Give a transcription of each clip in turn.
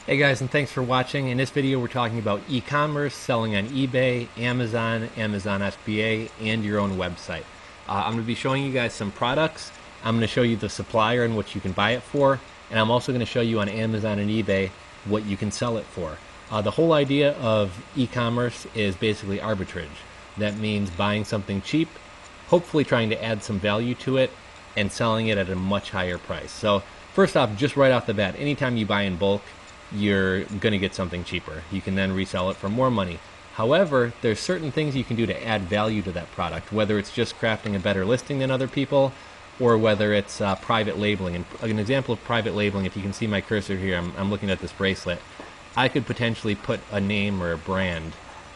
Hey guys, and thanks for watching. In this video, we're talking about e-commerce, selling on eBay, Amazon, Amazon FBA, and your own website. I'm going to be showing you guys some products. I'm going to show you the supplier and what you can buy it for, and I'm also going to show you on Amazon and eBay what you can sell it for. The whole idea of e-commerce is basically arbitrage. That means buying something cheap, hopefully trying to add some value to it, and selling it at a much higher price. So first off, just right off the bat, anytime you buy in bulk, you're going to get something cheaper. You can then resell it for more money. However, there's certain things you can do to add value to that product, whether it's just crafting a better listing than other people, or whether it's private labeling. And an example of private labeling, if you can see my cursor here, I'm looking at this bracelet. I could potentially put a name or a brand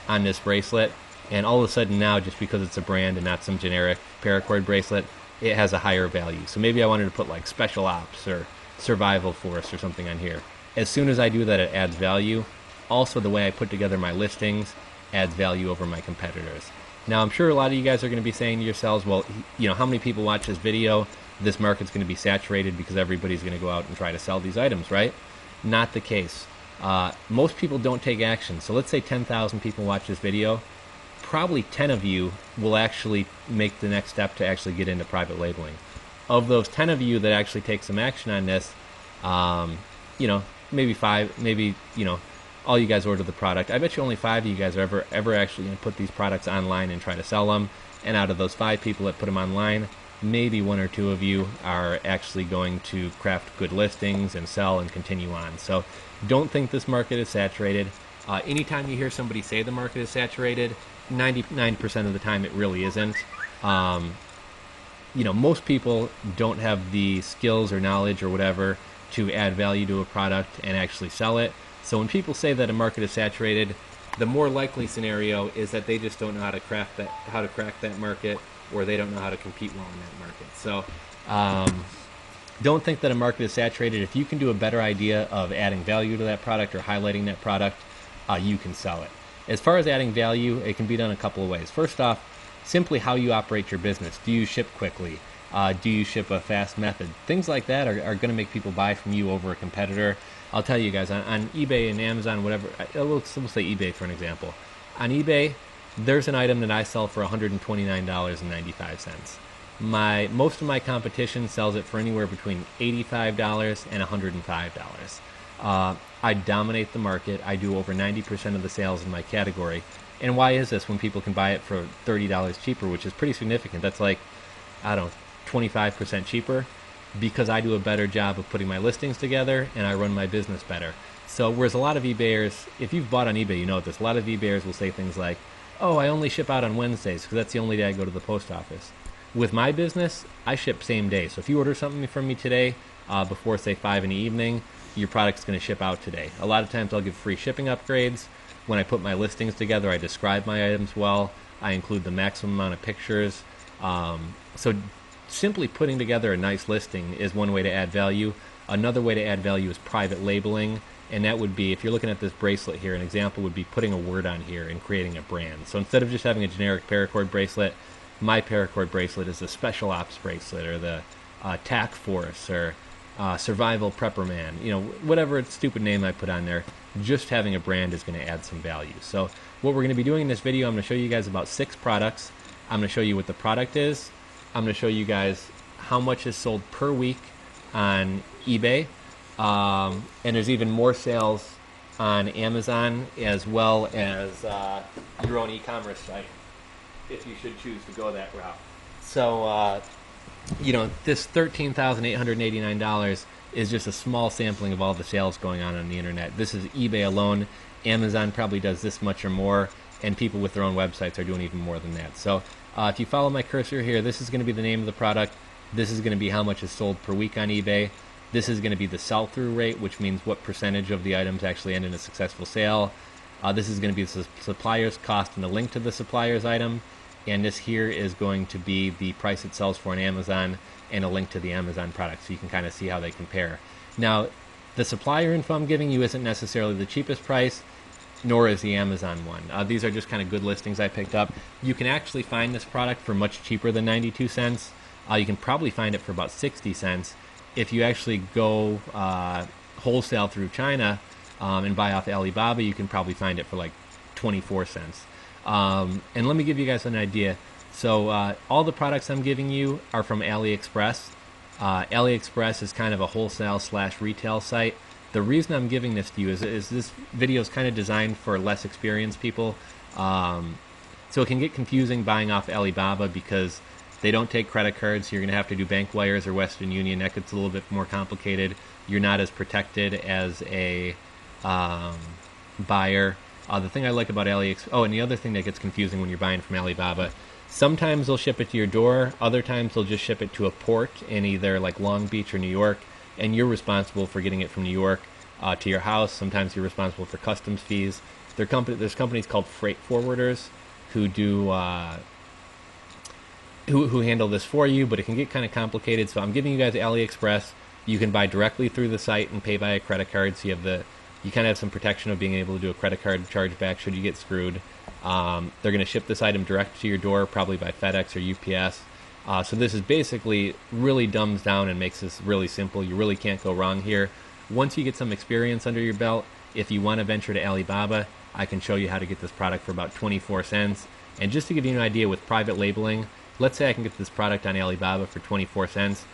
on this bracelet, and all of a sudden now, just because it's a brand and not some generic paracord bracelet, it has a higher value. So maybe I wanted to put like Special Ops or Survival Force or something on here. As soon as I do that, it adds value. Also, the way I put together my listings adds value over my competitors. Now, I'm sure a lot of you guys are going to be saying to yourselves, well, you know, how many people watch this video? This market's going to be saturated because everybody's going to go out and try to sell these items, right? Not the case. Most people don't take action. So let's say 10,000 people watch this video. Probably 10 of you will actually make the next step to actually get into private labeling. Of those 10 of you that actually take some action on this, you know, maybe 5, maybe, you know, all you guys order the product. I bet you only 5 of you guys are ever actually going to put these products online and try to sell them. And out of those 5 people that put them online, maybe 1 or 2 of you are actually going to craft good listings and sell and continue on. So don't think this market is saturated. Anytime you hear somebody say the market is saturated, 99% of the time it really isn't. You know, most people don't have the skills or knowledge or whatever to add value to a product and actually sell it. So when people say that a market is saturated, the more likely scenario is that they just don't know how to crack that market, or they don't know how to compete well in that market. So don't think that a market is saturated. If you can do a better idea of adding value to that product or highlighting that product, you can sell it. As far as adding value, it can be done a couple of ways. First off, simply how you operate your business. Do you ship quickly? Do you ship a fast method? Things like that are going to make people buy from you over a competitor. I'll tell you guys, on eBay and Amazon, whatever, we'll say eBay for an example. On eBay, there's an item that I sell for $129.95. Most of my competition sells it for anywhere between $85 and $105. I dominate the market. I do over 90% of the sales in my category. And why is this when people can buy it for $30 cheaper, which is pretty significant? That's like, I don't know, 25% cheaper, because I do a better job of putting my listings together and I run my business better. So whereas a lot of eBayers, if you've bought on eBay, you know this, a lot of eBayers will say things like, oh, I only ship out on Wednesdays because that's the only day I go to the post office. With my business, I ship same day. So if you order something from me today, before say 5 in the evening, your product's going to ship out today. A lot of times I'll give free shipping upgrades. When I put my listings together, I describe my items well. I include the maximum amount of pictures. So simply putting together a nice listing is one way to add value. Another way to add value is private labeling, and that would be, if you're looking at this bracelet here, an example would be putting a word on here and creating a brand. So instead of just having a generic paracord bracelet, my paracord bracelet is the Special Ops bracelet, or the TAC Force, or Survival Prepper Man. You know, whatever stupid name I put on there, just having a brand is going to add some value. So what we're going to be doing in this video, I'm going to show you guys about 6 products. I'm going to show you what the product is. I'm going to show you guys how much is sold per week on eBay. And there's even more sales on Amazon, as well as your own e-commerce site, if you should choose to go that route. So, you know, this $13,889 is just a small sampling of all the sales going on the internet. This is eBay alone. Amazon probably does this much or more, and people with their own websites are doing even more than that. So if you follow my cursor here, this is going to be the name of the product. This is going to be how much is sold per week on eBay. This is going to be the sell-through rate, which means what percentage of the items actually end in a successful sale. This is going to be the supplier's cost and the link to the supplier's item. And this here is going to be the price it sells for on Amazon and a link to the Amazon product, so you can kind of see how they compare. Now, the supplier info I'm giving you isn't necessarily the cheapest price, nor is the Amazon one. These are just kind of good listings I picked up. You can actually find this product for much cheaper than 92 cents. You can probably find it for about 60 cents. If you actually go wholesale through China, and buy off Alibaba, you can probably find it for like 24 cents. And let me give you guys an idea. So all the products I'm giving you are from AliExpress. AliExpress is kind of a wholesale / retail site. The reason I'm giving this to you is this video is kind of designed for less experienced people. So it can get confusing buying off Alibaba because they don't take credit cards. You're going to have to do bank wires or Western Union. That gets a little bit more complicated. You're not as protected as a buyer. The thing I like about AliExpress... Oh, and the other thing that gets confusing when you're buying from Alibaba, sometimes they'll ship it to your door. Other times they'll just ship it to a port in either like Long Beach or New York, and you're responsible for getting it from New York to your house. Sometimes you're responsible for customs fees. There's companies called freight forwarders who do who handle this for you, but it can get kind of complicated. So I'm giving you guys AliExpress. You can buy directly through the site and pay by a credit card, so you kind of have some protection of being able to do a credit card chargeback should you get screwed. They're going to ship this item direct to your door, probably by FedEx or UPS. So this is basically really dumbs down and makes this really simple. You really can't go wrong here. Once you get some experience under your belt, if you want to venture to Alibaba, I can show you how to get this product for about 24 cents. And just to give you an idea with private labeling, let's say I can get this product on Alibaba for 24 cents.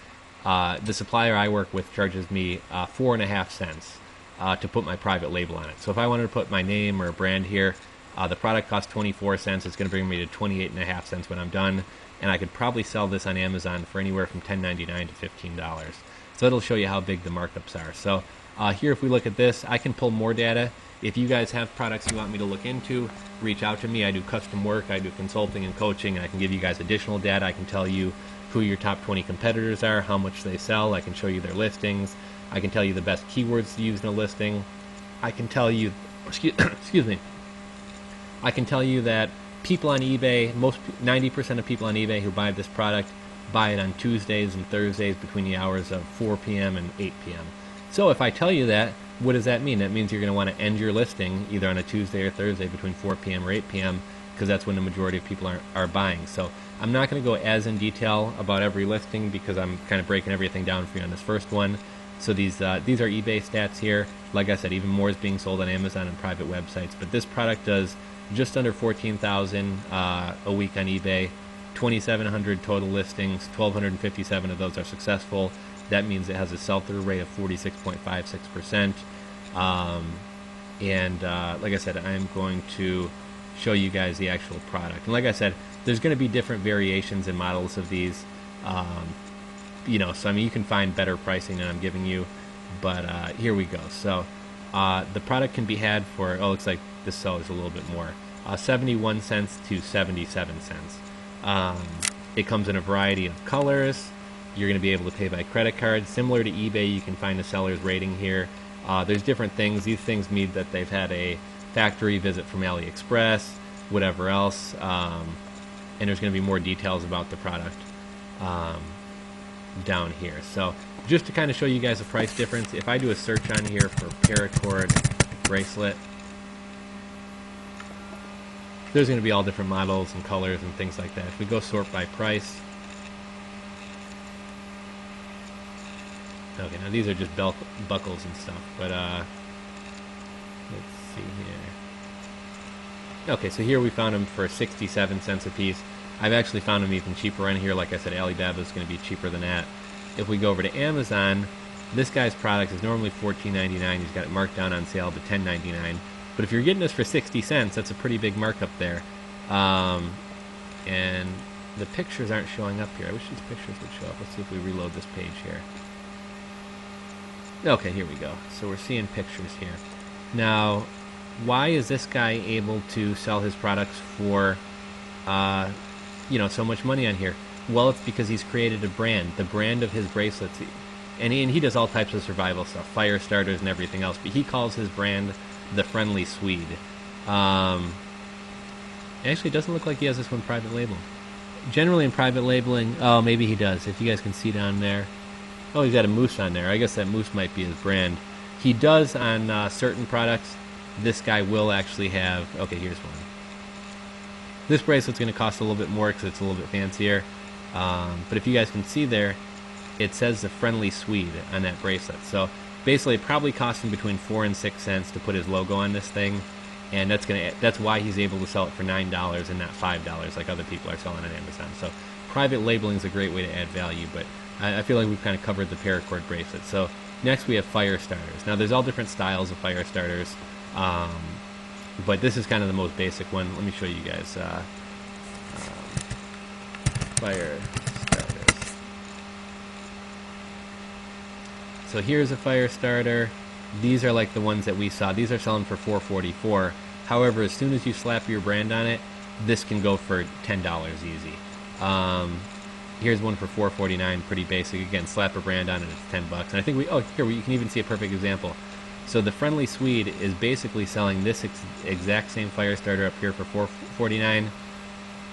The supplier I work with charges me 4.5 cents to put my private label on it. So if I wanted to put my name or a brand here, the product costs 24 cents. It's going to bring me to 28.5 cents when I'm done. And I could probably sell this on Amazon for anywhere from $10.99 to $15. So it'll show you how big the markups are. So here, if we look at this, I can pull more data. If you guys have products you want me to look into, reach out to me. I do custom work, I do consulting and coaching, and I can give you guys additional data. I can tell you who your top 20 competitors are, how much they sell. I can show you their listings. I can tell you the best keywords to use in a listing. I can tell you, excuse me, I can tell you that people on eBay, 90% of people on eBay who buy this product buy it on Tuesdays and Thursdays between the hours of 4 p.m. and 8 p.m. So if I tell you that, what does that mean? That means you're going to want to end your listing either on a Tuesday or Thursday between 4 p.m. or 8 p.m. because that's when the majority of people are buying. So I'm not going to go as in detail about every listing because I'm kind of breaking everything down for you on this first one. So these are eBay stats here. Like I said, even more is being sold on Amazon and private websites. But this product does just under 14,000 a week on eBay, 2,700 total listings, 1,257 of those are successful. That means it has a sell-through rate of 46.56%. Like I said, I'm going to show you guys the actual product. And like I said, there's going to be different variations and models of these. So I mean, you can find better pricing than I'm giving you. But here we go. So the product can be had for, looks like this sells a little bit more, 71 cents to 77 cents. It comes in a variety of colors. You're going to be able to pay by credit card. Similar to eBay, you can find the seller's rating here. There's different things. These things mean that they've had a factory visit from AliExpress, whatever else. And there's going to be more details about the product down here. So just to kind of show you guys the price difference, if I do a search on here for paracord bracelet, there's going to be all different models and colors and things like that. If we go sort by price, okay, now these are just buckles and stuff, but let's see here. Okay, so here we found them for 67 cents a piece. I've actually found them even cheaper on here. Like I said, Alibaba is going to be cheaper than that. If we go over to Amazon, this guy's product is normally $14.99. He's got it marked down on sale to $10.99. But if you're getting this for 60 cents, that's a pretty big markup there. And the pictures aren't showing up here. I wish these pictures would show up. Let's see if we reload this page here. Okay, here we go. So we're seeing pictures here. Now, why is this guy able to sell his products for, so much money on here? Well, it's because he's created a brand, the brand of his bracelets. And he does all types of survival stuff, fire starters and everything else. But he calls his brand the Friendly Swede. Actually, it doesn't look like he has this one private labeled. Generally in private labeling, oh, maybe he does. If you guys can see down there. Oh, he's got a moose on there. I guess that moose might be his brand. He does on certain products. This guy will actually have... Okay, here's one. This bracelet's going to cost a little bit more because it's a little bit fancier. But if you guys can see there, it says the Friendly Swede on that bracelet. So basically it probably cost him between 4 and 6 cents to put his logo on this thing, and that's why he's able to sell it for $9 and not $5 like other people are selling on Amazon. So private labeling is a great way to add value, but I feel like we've kind of covered the paracord bracelet. So next we have fire starters. Now there's all different styles of fire starters, but this is kind of the most basic one. Let me show you guys. Fire starters. So here's a fire starter. These are like the ones that we saw. These are selling for $4.44. However, as soon as you slap your brand on it, this can go for $10 easy. Here's one for $4.49, pretty basic. Again, slap a brand on it, it's $10. And I think you can even see a perfect example. So the Friendly Swede is basically selling this exact same fire starter up here for $4.49.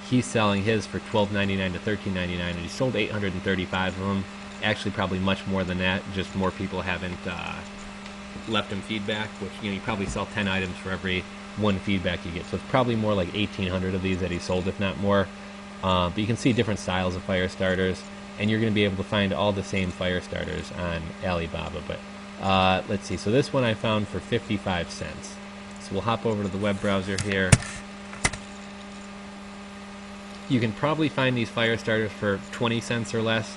He's selling his for $12.99 to $13.99, and he sold 835 of them. Actually, probably much more than that. Just more people haven't left him feedback, which you probably sell 10 items for every one feedback you get. So it's probably more like 1,800 of these that he sold, if not more. But you can see different styles of fire starters, and you're going to be able to find all the same fire starters on Alibaba. But let's see. So this one I found for 55 cents. So we'll hop over to the web browser here. You can probably find these fire starters for 20 cents or less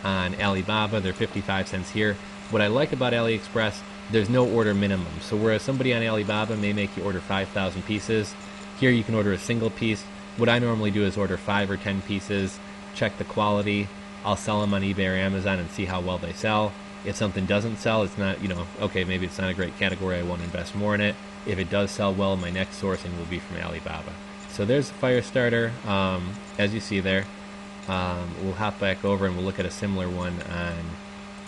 on Alibaba. They're 55 cents here. What I like about AliExpress, there's no order minimum. So whereas somebody on Alibaba may make you order 5,000 pieces, here you can order a single piece. What I normally do is order 5 or 10 pieces, check the quality. I'll sell them on eBay or Amazon and see how well they sell. If something doesn't sell, it's not, okay, maybe it's not a great category, I want to invest more in it. If it does sell well, my next sourcing will be from Alibaba. So there's a fire starter, as you see there. We'll hop back over and we'll look at a similar one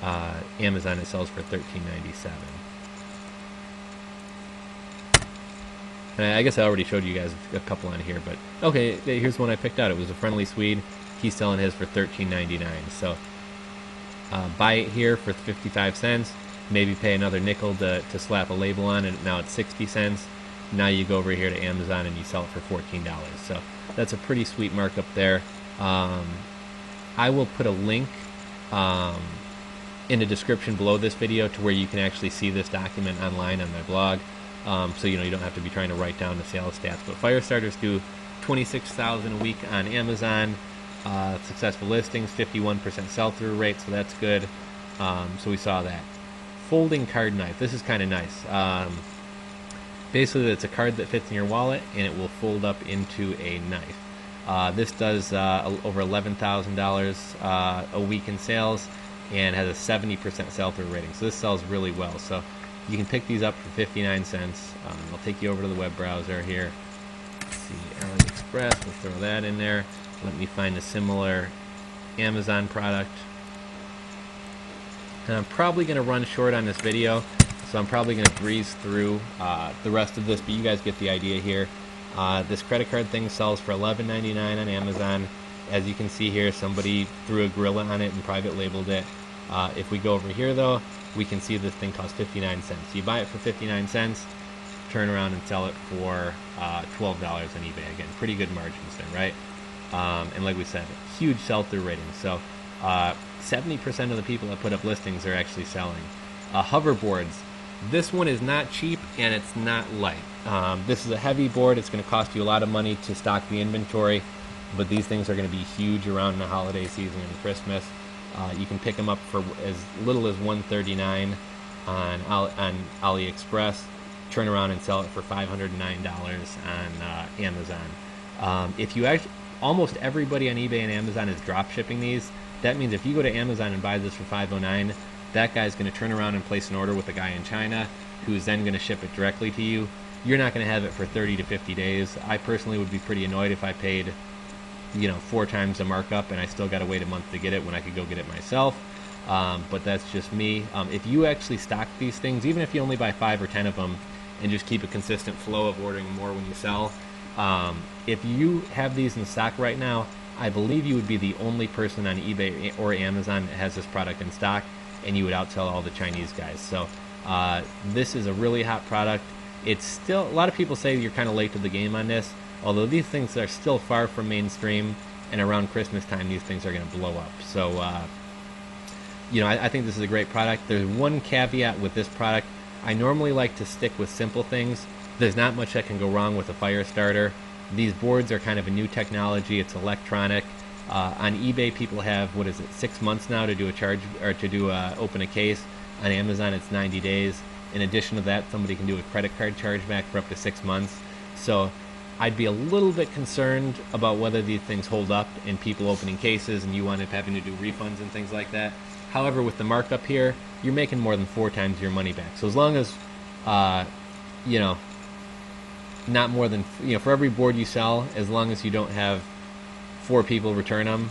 on Amazon. It sells for $13.97. And I guess I already showed you guys a couple on here, but okay, here's one I picked out. It was a Friendly Swede. He's selling his for $13.99. So buy it here for 55 cents. Maybe pay another nickel to slap a label on it. Now it's 60 cents. Now you go over here to Amazon and you sell it for $14. So that's a pretty sweet markup there. I will put a link in the description below this video to where you can actually see this document online on my blog. So you don't have to be trying to write down the sales stats. But fire starters do 26,000 a week on Amazon. Successful listings, 51% sell-through rate, so that's good. So we saw that. Folding card knife. This is kind of nice. Basically, it's a card that fits in your wallet, and it will fold up into a knife. This does over $11,000 a week in sales, and has a 70% sell-through rating. So this sells really well. So you can pick these up for 59 cents. I'll take you over to the web browser here. Let's see, AliExpress. We'll throw that in there. Let me find a similar Amazon product. And I'm probably going to run short on this video, so I'm probably going to breeze through the rest of this, but you guys get the idea here. This credit card thing sells for $11.99 on Amazon. As you can see here, somebody threw a gorilla on it and private labeled it. If we go over here, though, we can see this thing costs 59 cents. So you buy it for 59 cents, turn around and sell it for $12 on eBay. Again, pretty good margins there, right? And like we said, huge sell-through rating. So 70% of the people that put up listings are actually selling. Hoverboards. This one is not cheap and it's not light. This is a heavy board. It's going to cost you a lot of money to stock the inventory, but these things are going to be huge around the holiday season and Christmas. You can pick them up for as little as $139 on AliExpress. Turn around and sell it for $509 on Amazon. If you actually, almost everybody on eBay and Amazon is drop shipping these. That means if you go to Amazon and buy this for $509, that guy's going to turn around and place an order with a guy in China, who's then going to ship it directly to you. You're not going to have it for 30 to 50 days. I personally would be pretty annoyed if I paid 4 times the markup and I still got to wait a month to get it when I could go get it myself. But that's just me. If you actually stock these things, even if you only buy 5 or 10 of them and just keep a consistent flow of ordering more when you sell, if you have these in stock right now, I believe you would be the only person on eBay or Amazon that has this product in stock, and you would outsell all the Chinese guys. So this is a really hot product. It's still, a lot of people say you're kind of late to the game on this, although these things are still far from mainstream, and around Christmas time these things are going to blow up. So I think this is a great product. There's one caveat with this product. I normally like to stick with simple things. There's not much that can go wrong with a fire starter. These boards are kind of a new technology. It's electronic. On eBay, people have, what is it, 6 months now to do a charge or to do open a case. On Amazon, it's 90 days. In addition to that, somebody can do a credit card chargeback for up to 6 months. So I'd be a little bit concerned about whether these things hold up in people opening cases and you wind up having to do refunds and things like that. However, with the markup here, you're making more than 4 times your money back. So as long as, not more than, for every board you sell, as long as you don't have 4 people return them,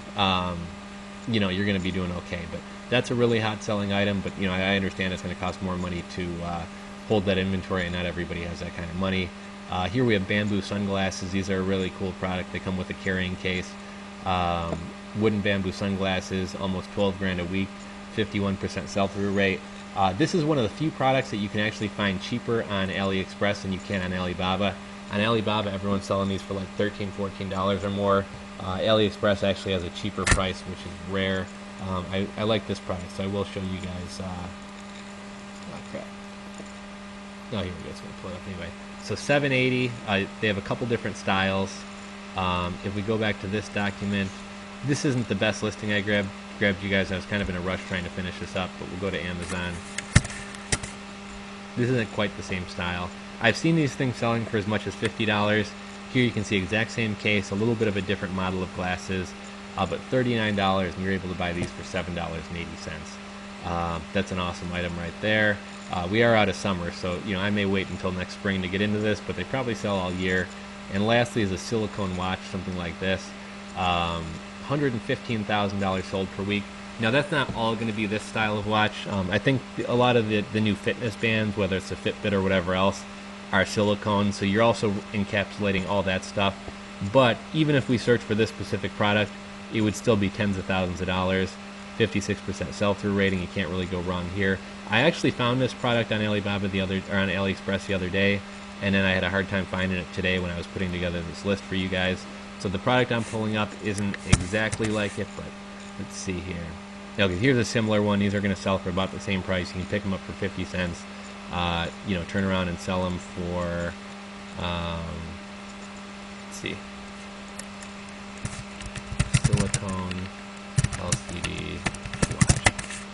you're going to be doing okay. But that's a really hot selling item. But I understand it's going to cost more money to hold that inventory, and not everybody has that kind of money. Here we have bamboo sunglasses. These are a really cool product. They come with a carrying case. Wooden bamboo sunglasses, almost 12 grand a week, 51% sell-through rate. This is one of the few products that you can actually find cheaper on AliExpress than you can on Alibaba. On Alibaba, everyone's selling these for like $13, $14 or more. AliExpress actually has a cheaper price, which is rare. I like this product, so I will show you guys. Oh crap! Oh, here we go. It's going to pull it up anyway. So $7.80. They have a couple different styles. If we go back to this document, this isn't the best listing I grabbed you guys. I was kind of in a rush trying to finish this up, but we'll go to Amazon. This isn't quite the same style. I've seen these things selling for as much as $50. Here you can see exact same case, a little bit of a different model of glasses, but $39, and you're able to buy these for $7.80. That's an awesome item right there. We are out of summer, so I may wait until next spring to get into this, but they probably sell all year. And lastly is a silicone watch, something like this. $115,000 sold per week. Now that's not all going to be this style of watch. I think a lot of the new fitness bands, whether it's a Fitbit or whatever else, are silicone, so you're also encapsulating all that stuff. But even if we search for this specific product, it would still be tens of thousands of dollars. 56% sell-through rating. You can't really go wrong here. I actually found this product on Alibaba on AliExpress the other day, and then I had a hard time finding it today when I was putting together this list for you guys. So the product I'm pulling up isn't exactly like it, but let's see here. Okay, here's a similar one. These are going to sell for about the same price. You can pick them up for 50 cents. Turn around and sell them for, let's see, silicone LCD watch.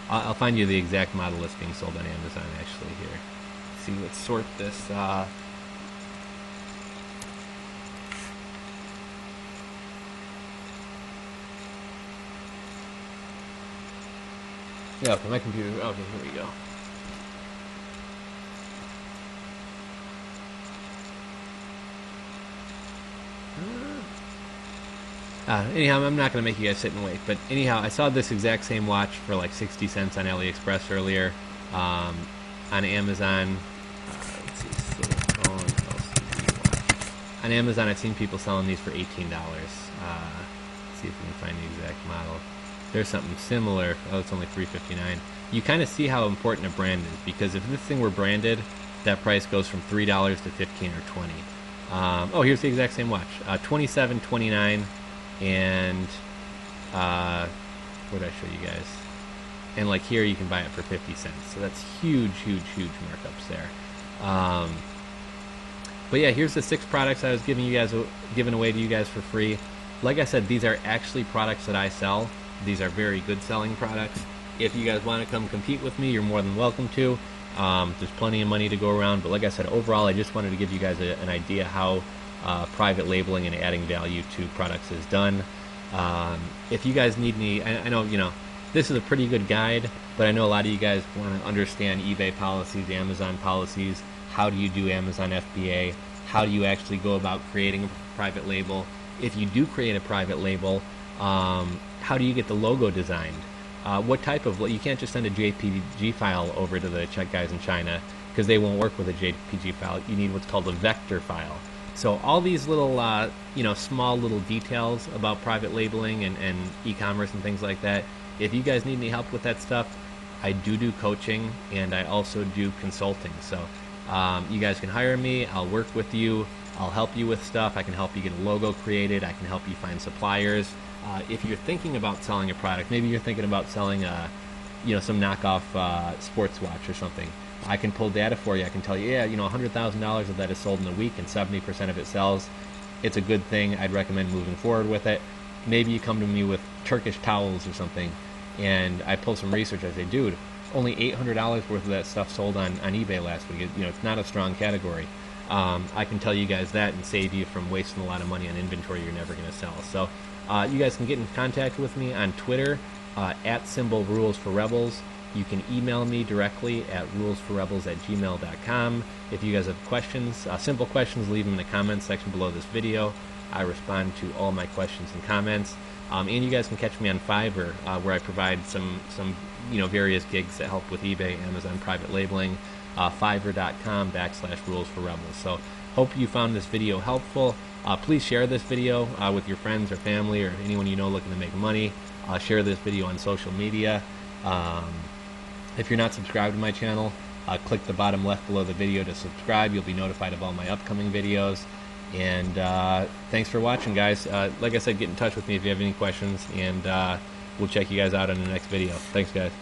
I'll find you the exact model that's being sold on Amazon actually here. Let's see, let's sort this. Yeah, okay, my computer. Okay, here we go. Anyhow, I'm not going to make you guys sit and wait, but anyhow, I saw this exact same watch for like 60 cents on AliExpress earlier. On Amazon, let's see, silicone LCD watch. On Amazon, I've seen people selling these for $18. Let's see if we can find the exact model. There's something similar. Oh, it's only $3.59. You kind of see how important a brand is, because if this thing were branded, that price goes from $3 to $15 or $20. Oh, here's the exact same watch. $27.29, and what did I show you guys? And like here, you can buy it for 50 cents. So that's huge, huge, huge markups there. But yeah, here's the 6 products I was giving away to you guys for free. Like I said, these are actually products that I sell. These are very good selling products. If you guys want to come compete with me, you're more than welcome to. There's plenty of money to go around, but like I said, overall, I just wanted to give you guys an idea how private labeling and adding value to products is done. If you guys need any, I know, this is a pretty good guide, but I know a lot of you guys want to understand eBay policies, Amazon policies. How do you do Amazon FBA? How do you actually go about creating a private label? If you do create a private label, how do you get the logo designed? What type of, you can't just send a JPG file over to the Czech guys in China, because they won't work with a JPG file. You need what's called a vector file. So all these little, small little details about private labeling and e-commerce and things like that, if you guys need any help with that stuff, I do coaching, and I also do consulting. So you guys can hire me. I'll work with you. I'll help you with stuff. I can help you get a logo created. I can help you find suppliers. If you're thinking about selling a product, maybe you're thinking about selling a some knockoff sports watch or something. I can pull data for you. I can tell you, yeah, $100,000 of that is sold in a week and 70% of it sells. It's a good thing. I'd recommend moving forward with it. Maybe you come to me with Turkish towels or something, and I pull some research. I say, dude, only $800 worth of that stuff sold on eBay last week. It's not a strong category. I can tell you guys that and save you from wasting a lot of money on inventory you're never going to sell. So you guys can get in contact with me on Twitter at @RulesForRebels. You can email me directly at rulesforrebels@gmail.com. If you guys have questions, simple questions, leave them in the comments section below this video. I respond to all my questions and comments. And you guys can catch me on Fiverr, where I provide some various gigs that help with eBay, Amazon private labeling. Fiverr.com/rulesforrebels. So hope you found this video helpful. Please share this video with your friends or family or anyone you know looking to make money. Share this video on social media. If you're not subscribed to my channel, click the bottom left below the video to subscribe. You'll be notified of all my upcoming videos. And thanks for watching, guys. Like I said, get in touch with me if you have any questions, and we'll check you guys out in the next video. Thanks, guys.